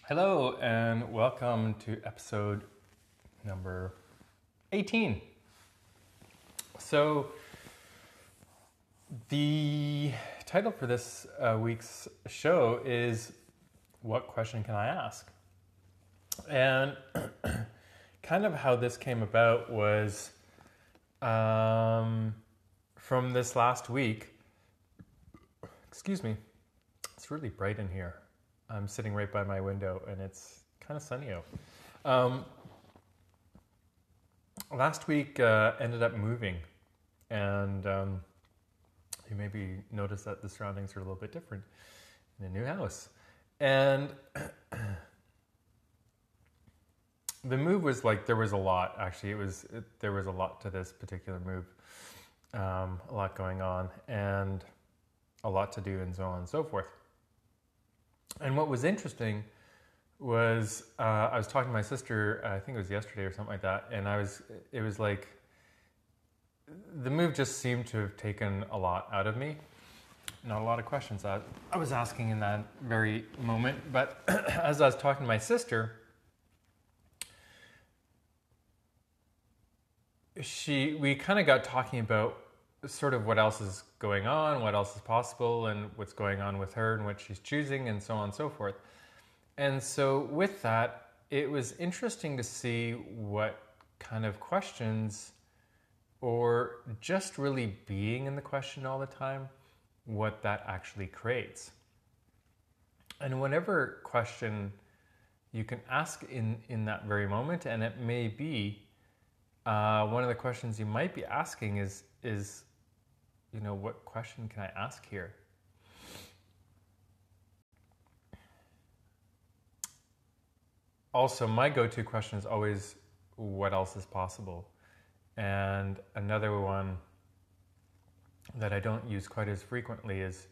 Hello and welcome to episode number 18. So, the title for this week's show is What Question Can I Ask? And kind of how this came about was from this last week. Excuse me, it's really bright in here. I'm sitting right by my window and it's kind of sunny out. Last week ended up moving, and you maybe noticed that the surroundings are a little bit different in a new house. And the move was like, there was a lot, actually. There was a lot to this particular move, a lot going on, and a lot to do, and so on and so forth. And what was interesting was I was talking to my sister, I think it was yesterday or something like that, and it was like the move just seemed to have taken a lot out of me. Not a lot of questions that I was asking in that very moment, but as I was talking to my sister, we kind of got talking about sort of what else is going on, what else is possible, and what's going on with her and what she's choosing, and so on and so forth. And so with that, it was interesting to see what kind of questions, or just really being in the question all the time, what that actually creates. And whatever question you can ask in that very moment, and it may be one of the questions you might be asking is what question can I ask here? Also, my go-to question is always, what else is possible? And another one that I don't use quite as frequently is,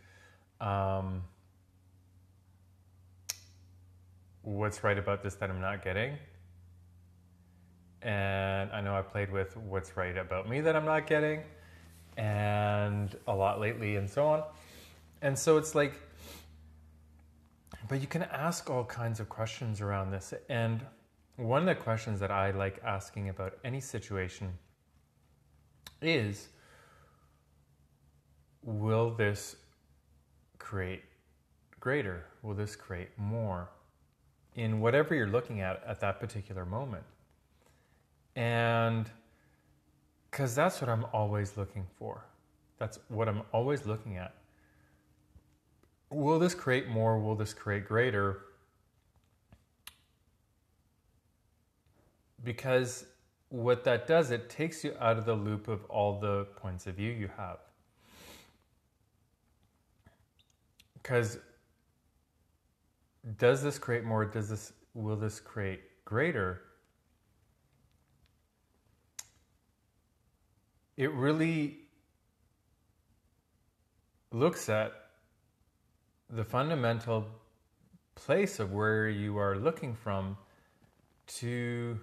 what's right about this that I'm not getting? And I know I played with what's right about me that I'm not getting, and a lot lately, and so on. And so it's like, but you can ask all kinds of questions around this. And one of the questions that I like asking about any situation is, will this create greater? Will this create more in whatever you're looking at that particular moment? And because that's what I'm always looking for. That's what I'm always looking at. Will this create more? Will this create greater? Because what that does, it takes you out of the loop of all the points of view you have. Because does this create more? Will this create greater? It really looks at the fundamental place of where you are looking from to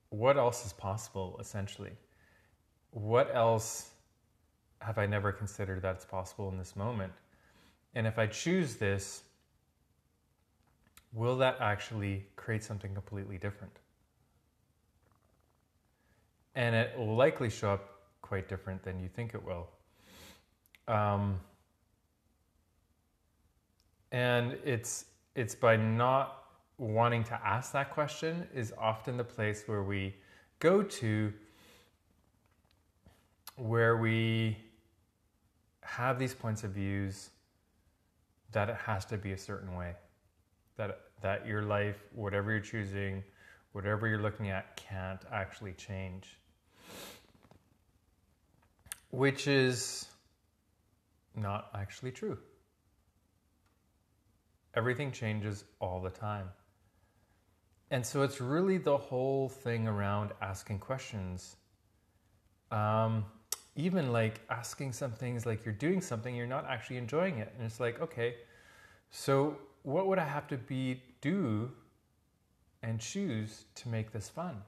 what else is possible, essentially. What else have I never considered that's possible in this moment? And if I choose this, will that actually create something completely different? And it will likely show up quite different than you think it will. And it's by not wanting to ask that question is often the place where we go to, where we have these points of views that it has to be a certain way, that your life, whatever you're choosing, whatever you're looking at, can't actually change. Which is not actually true. Everything changes all the time. And so it's really the whole thing around asking questions. Even like asking some things, like you're doing something, you're not actually enjoying it. And it's like, okay, so what would I have to do and choose to make this fun?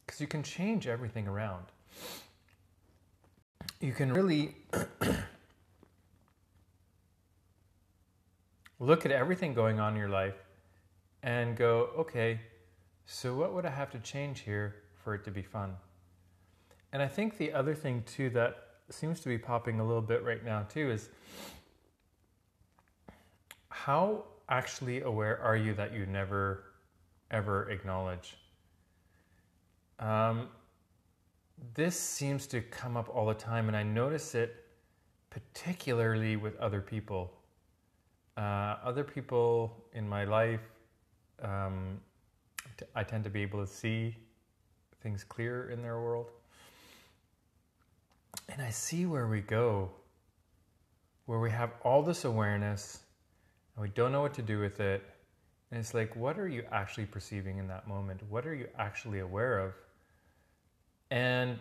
Because you can change everything around. You can really look at everything going on in your life and go, okay, so what would I have to change here for it to be fun? And I think the other thing too that seems to be popping a little bit right now too is, how actually aware are you that you never ever acknowledge? This seems to come up all the time, and I notice it particularly with other people. Other people in my life, I tend to be able to see things clear in their world. And I see where we go, where we have all this awareness and we don't know what to do with it. And it's like, what are you actually perceiving in that moment? What are you actually aware of? And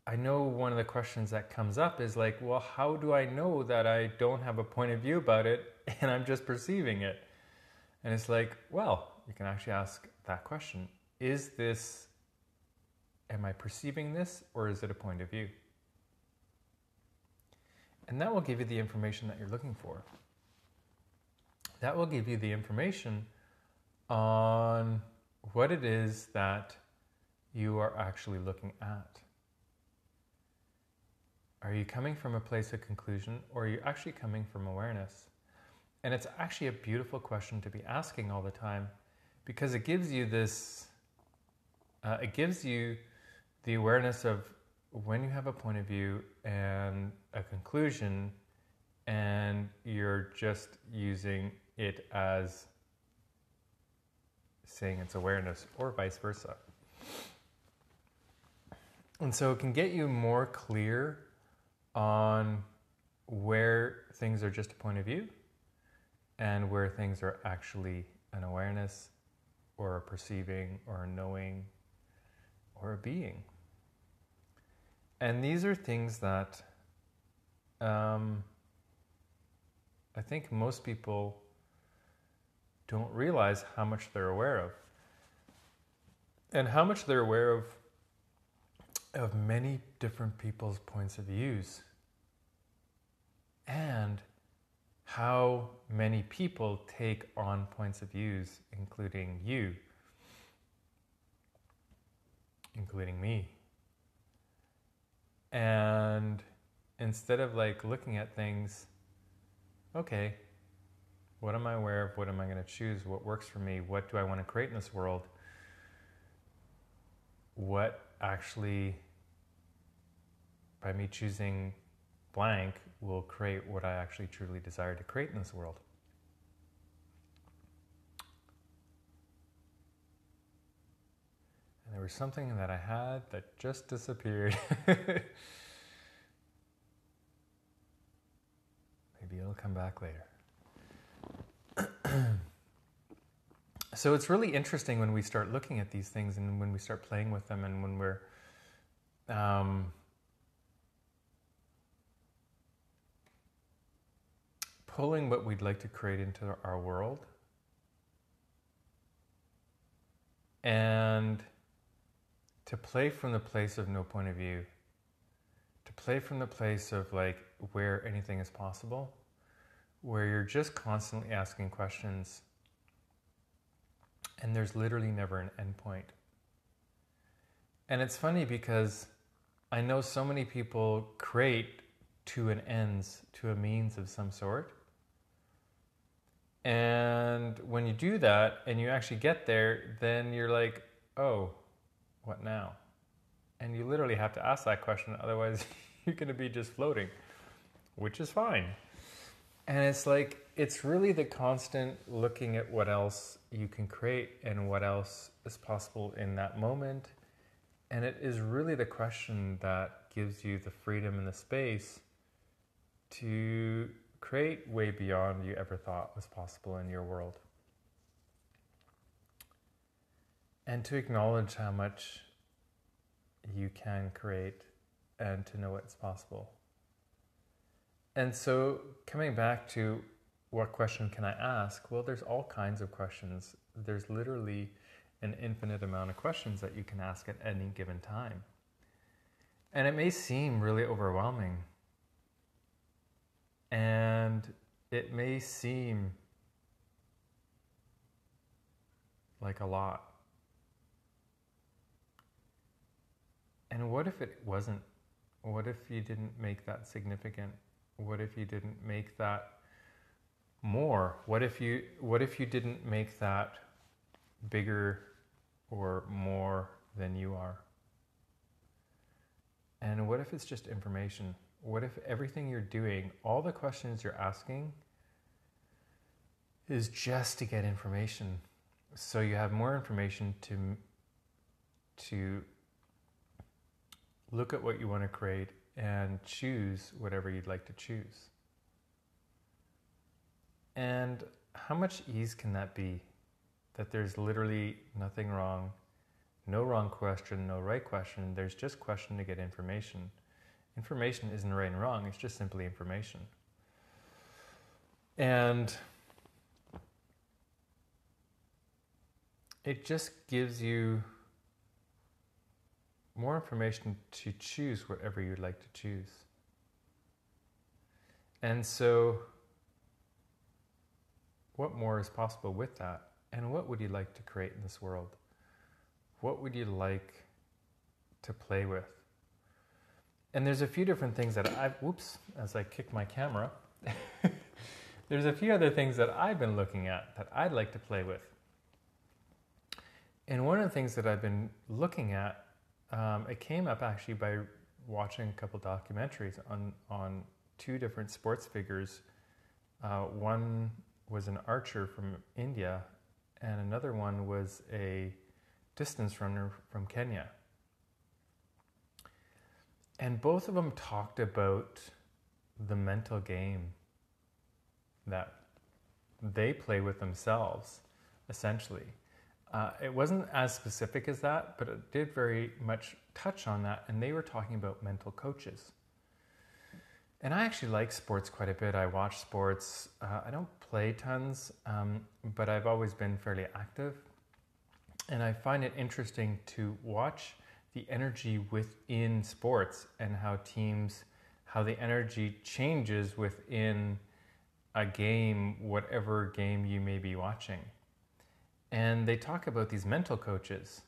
I know one of the questions that comes up is like, well, how do I know that I don't have a point of view about it and I'm just perceiving it? And it's like, well, you can actually ask that question. Am I perceiving this, or is it a point of view? And that will give you the information that you're looking for. That will give you the information on what it is that you are actually looking at. Are you coming from a place of conclusion, or are you actually coming from awareness? And it's actually a beautiful question to be asking all the time, because it gives you this, it gives you the awareness of when you have a point of view and a conclusion, and you're just using it as saying it's awareness, or vice versa. And so it can get you more clear on where things are just a point of view and where things are actually an awareness, or a perceiving, or a knowing, or a being. And these are things that I think most people don't realize how much they're aware of. And how much they're aware of many different people's points of views. And how many people take on points of views, including you, including me. And instead of like looking at things, okay, what am I aware of? What am I going to choose? What works for me? What do I want to create in this world? What actually, by me choosing blank, will create what I actually truly desire to create in this world? And there was something that I had that just disappeared. Maybe it'll come back later. So it's really interesting when we start looking at these things, and when we start playing with them, and when we're pulling what we'd like to create into our world, and to play from the place of no point of view, to play from the place of like where anything is possible, where you're just constantly asking questions and there's literally never an end point. And it's funny because I know so many people create to an ends, to a means of some sort. And when you do that and you actually get there, then you're like, oh, what now? And you literally have to ask that question, otherwise you're going to be just floating, which is fine. And it's like, it's really the constant looking at what else you can create and what else is possible in that moment. And it is really the question that gives you the freedom and the space to create way beyond you ever thought was possible in your world. And to acknowledge how much you can create and to know what's possible. And so coming back to what question can I ask? Well, there's all kinds of questions. There's literally an infinite amount of questions that you can ask at any given time. And it may seem really overwhelming. And it may seem like a lot. And what if it wasn't? What if you didn't make that significant? What if you didn't make that more? What if you didn't make that bigger or more than you are? And what if it's just information? What if everything you're doing, all the questions you're asking, is just to get information? So you have more information to look at what you want to create and choose whatever you'd like to choose. And how much ease can that be? That there's literally nothing wrong, no wrong question, no right question. There's just question to get information. Information isn't right and wrong, it's just simply information. And it just gives you more information to choose whatever you'd like to choose. And so, what more is possible with that? And what would you like to create in this world? What would you like to play with? And there's a few different things that as I kick my camera, there's a few other things that I've been looking at that I'd like to play with. And one of the things that I've been looking at, it came up actually by watching a couple documentaries on two different sports figures. One was an archer from India, and another one was a distance runner from Kenya. And both of them talked about the mental game that they play with themselves, essentially. It wasn't as specific as that, but it did very much touch on that, and they were talking about mental coaches. And I actually like sports quite a bit. I watch sports. I don't play tons, but I've always been fairly active. And I find it interesting to watch the energy within sports and how the energy changes within a game, whatever game you may be watching. And they talk about these mental coaches,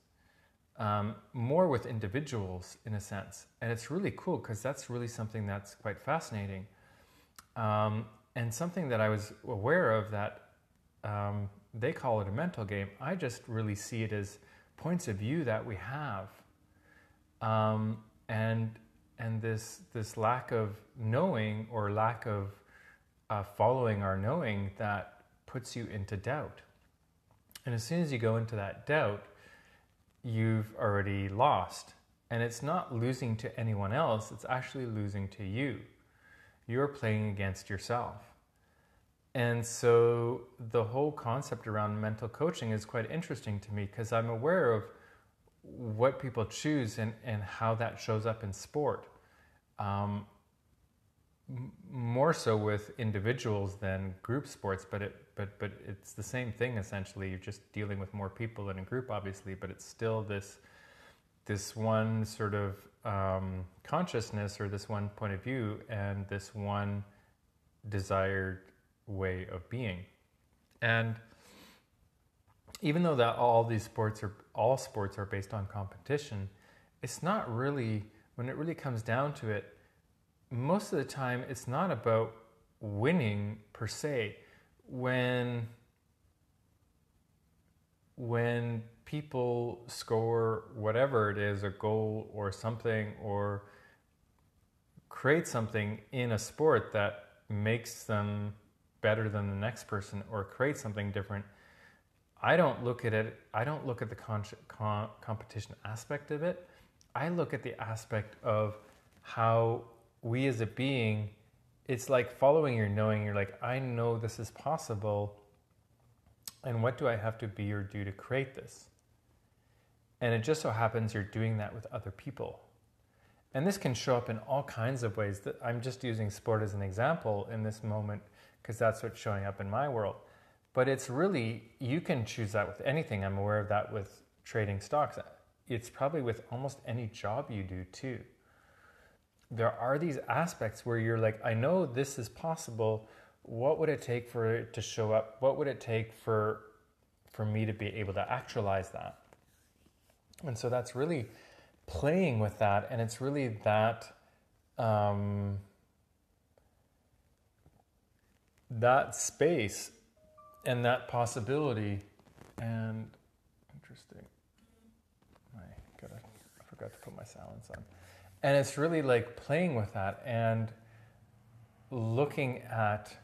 more with individuals in a sense. And it's really cool because that's really something that's quite fascinating. And something that I was aware of that they call it a mental game. I just really see it as points of view that we have. And this lack of knowing or lack of following our knowing that puts you into doubt. And as soon as you go into that doubt, you've already lost. And it's not losing to anyone else, it's actually losing to you. You're playing against yourself. And so the whole concept around mental coaching is quite interesting to me because I'm aware of what people choose and how that shows up in sport. More so with individuals than group sports, but it's the same thing essentially. You're just dealing with more people in a group, obviously, but it's still this one sort of consciousness or this one point of view and this one desired way of being. And even though that all sports are based on competition, it's not really, when it really comes down to it, most of the time it's not about winning per se. When people score whatever it is, a goal or something, or create something in a sport that makes them better than the next person or create something different, I don't look at it, I don't look at the competition aspect of it. I look at the aspect of how we as a being, it's like following your knowing. You're like, I know this is possible, and what do I have to be or do to create this? And it just so happens you're doing that with other people. And this can show up in all kinds of ways. That I'm just using sport as an example in this moment because that's what's showing up in my world. But it's really, you can choose that with anything. I'm aware of that with trading stocks. It's probably with almost any job you do too. There are these aspects where you're like, I know this is possible. what would it take for it to show up? What would it take for me to be able to actualize that? And so that's really playing with that, and it's really that that space and that possibility. And interesting, I forgot to put my silence on. And it's really like playing with that and looking at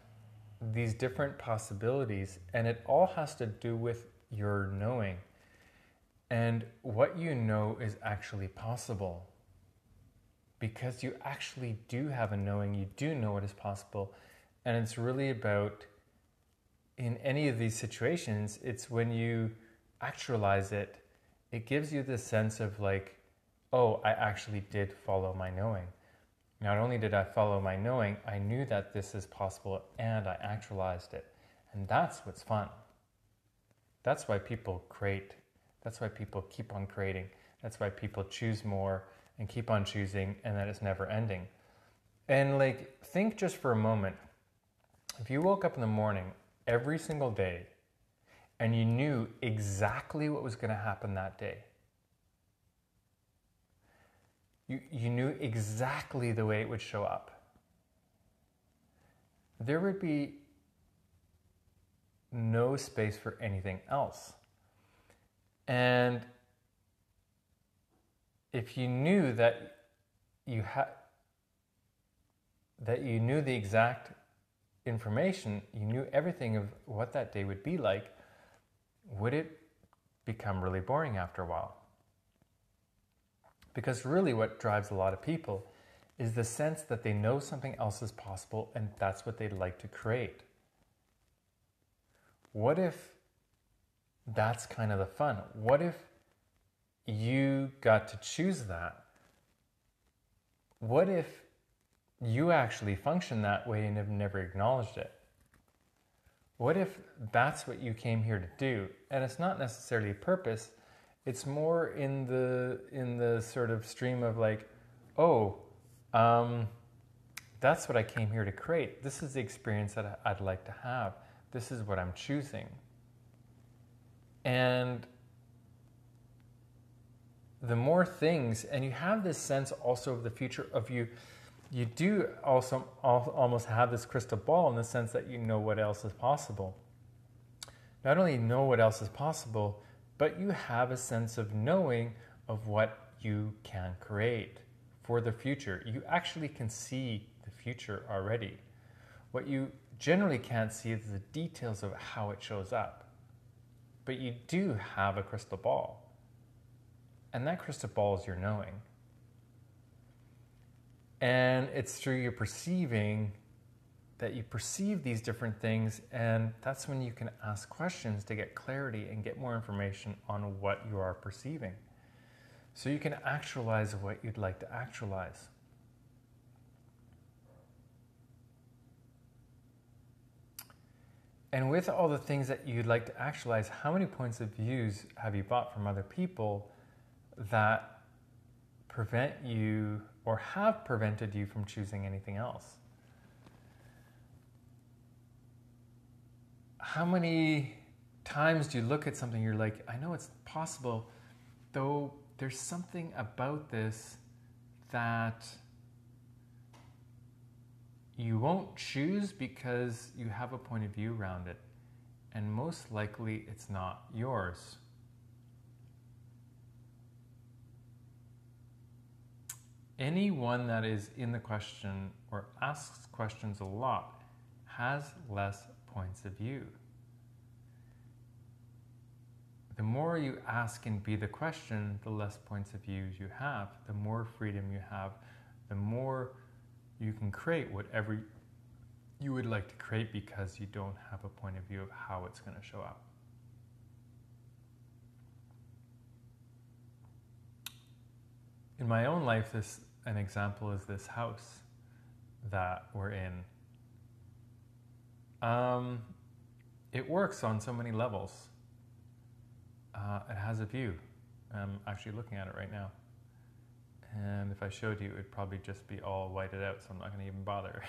these different possibilities, and it all has to do with your knowing. And what you know is actually possible, because you actually do have a knowing, you do know what is possible. And it's really about, in any of these situations, it's when you actualize it, it gives you this sense of like, oh, I actually did follow my knowing. Not only did I follow my knowing, I knew that this is possible and I actualized it. And that's what's fun. That's why people create. That's why people keep on creating. That's why people choose more and keep on choosing, and that it's never ending. And like, think just for a moment, if you woke up in the morning every single day and you knew exactly what was going to happen that day, you knew exactly the way it would show up, there would be no space for anything else. And if you knew that you knew the exact information, you knew everything of what that day would be like, would it become really boring after a while? Because really what drives a lot of people is the sense that they know something else is possible, and that's what they'd like to create. What if that's kind of the fun? What if you got to choose that? What if you actually function that way and have never acknowledged it? What if that's what you came here to do? And it's not necessarily a purpose. It's more in the sort of stream of like, oh, that's what I came here to create. This is the experience that I'd like to have. This is what I'm choosing. And the more things, and you have this sense also of the future of you do also almost have this crystal ball in the sense that you know what else is possible. Not only know what else is possible, but you have a sense of knowing of what you can create for the future. You actually can see the future already. What you generally can't see is the details of how it shows up. But you do have a crystal ball. And that crystal ball is your knowing. And it's through your perceiving that you perceive these different things, and that's when you can ask questions to get clarity and get more information on what you are perceiving. So you can actualize what you'd like to actualize. And with all the things that you'd like to actualize, how many points of views have you bought from other people that prevent you or have prevented you from choosing anything else? How many times do you look at something, you're like, I know it's possible, though there's something about this that you won't choose because you have a point of view around it, and most likely it's not yours. Anyone that is in the question or asks questions a lot has less points of view. The more you ask and be the question, the less points of view you have, the more freedom you have, the more you can create whatever you would like to create, because you don't have a point of view of how it's going to show up. In my own life, an example is this house that we're in. It works on so many levels. It has a view. I'm actually looking at it right now. And if I showed you, it'd probably just be all whited out, so I'm not going to even bother.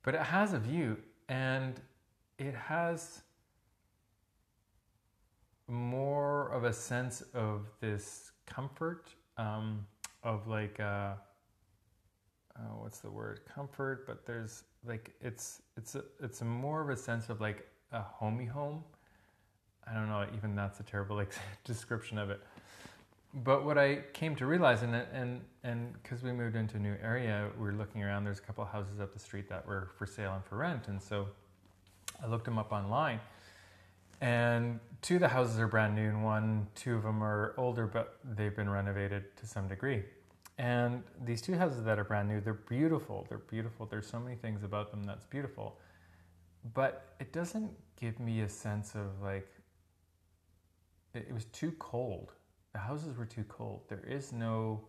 But it has a view, and it has more of a sense of this comfort, of like what's the word, comfort, but there's like it's a more of a sense of like a homey home. I don't know, even that's a terrible like description of it. But what I came to realize, and because we moved into a new area, we were looking around. There's a couple of houses up the street that were for sale and for rent, and so I looked them up online. And two of the houses are brand new, and two of them are older, but they've been renovated to some degree. And these two houses that are brand new, they're beautiful. They're beautiful. There's so many things about them that's beautiful. But it doesn't give me a sense of like, it was too cold. The houses were too cold. There is no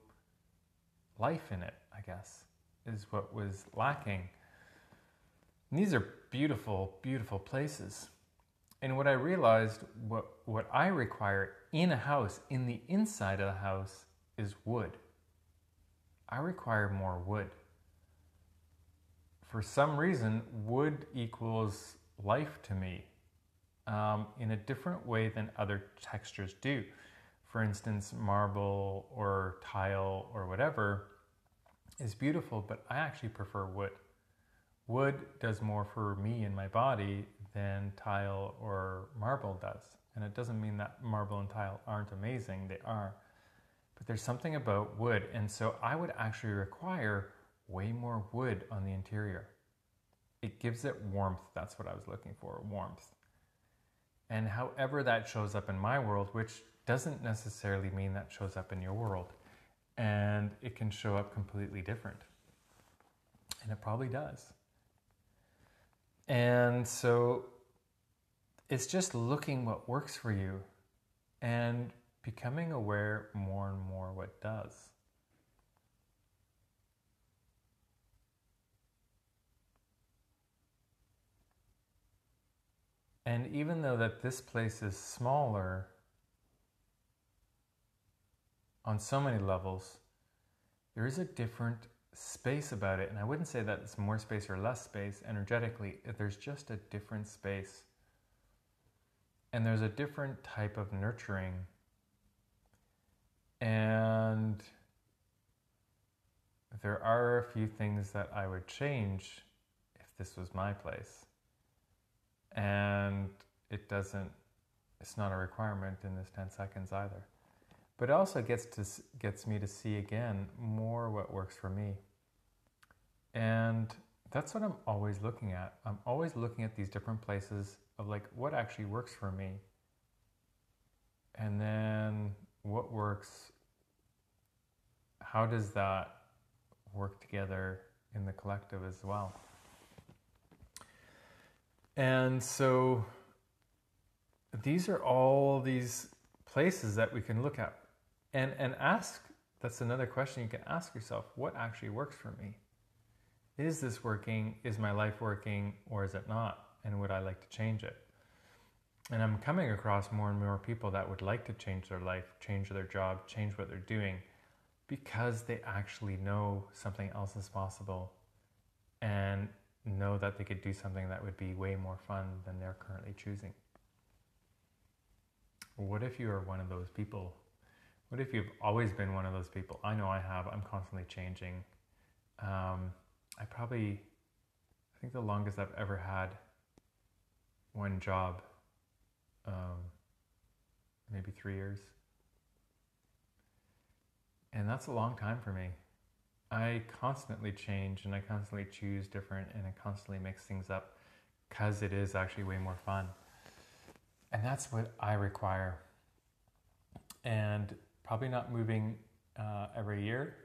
life in it, I guess, is what was lacking. And these are beautiful, beautiful places. And what I realized, what I require in a house, in the inside of the house, is wood. I require more wood. For some reason, wood equals life to me, in a different way than other textures do. For instance, marble or tile or whatever is beautiful, but I actually prefer wood. Wood does more for me and my body than tile or marble does. And it doesn't mean that marble and tile aren't amazing, they are. But there's something about wood, and so I would actually require way more wood on the interior. It gives it warmth, that's what I was looking for, warmth. And however that shows up in my world, which doesn't necessarily mean that shows up in your world, and it can show up completely different. And it probably does. And so it's just looking what works for you and becoming aware more and more what does. And even though that this place is smaller on so many levels, there is a different space about it. And I wouldn't say that it's more space or less space energetically. There's just a different space. And there's a different type of nurturing. And there are a few things that I would change if this was my place. And it's not a requirement in this 10 seconds either. But it also gets me to see again more what works for me. And that's what I'm always looking at. I'm always looking at these different places of like what actually works for me. And then what works, how does that work together in the collective as well? And so these are all these places that we can look at and ask. That's another question you can ask yourself. What actually works for me? Is this working? Is my life working? Or is it not? And would I like to change it? And I'm coming across more and more people that would like to change their life, change their job, change what they're doing, because they actually know something else is possible and know that they could do something that would be way more fun than they're currently choosing. What if you are one of those people? What if you've always been one of those people? I know I have. I'm constantly changing. I think the longest I've ever had one job, maybe 3 years. And that's a long time for me. I constantly change and I constantly choose different and I constantly mix things up because it is actually way more fun. And that's what I require. And probably not moving every year,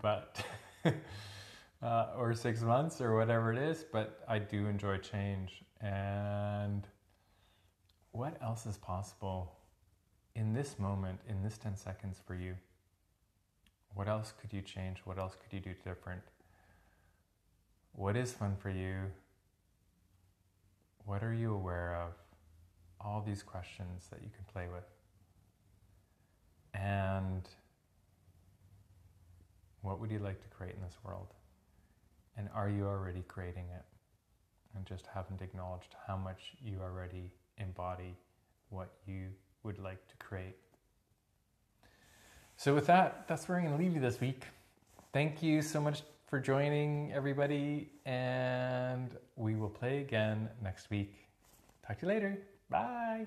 but or 6 months or whatever it is, but I do enjoy change. And what else is possible in this moment, in this 10 seconds for you? What else could you change? What else could you do different? What is fun for you? What are you aware of? All these questions that you can play with. And what would you like to create in this world? And are you already creating it? and just haven't acknowledged how much you already embody what you would like to create. So with that, that's where I'm going to leave you this week. Thank you so much for joining, everybody, and we will play again next week. Talk to you later. Bye.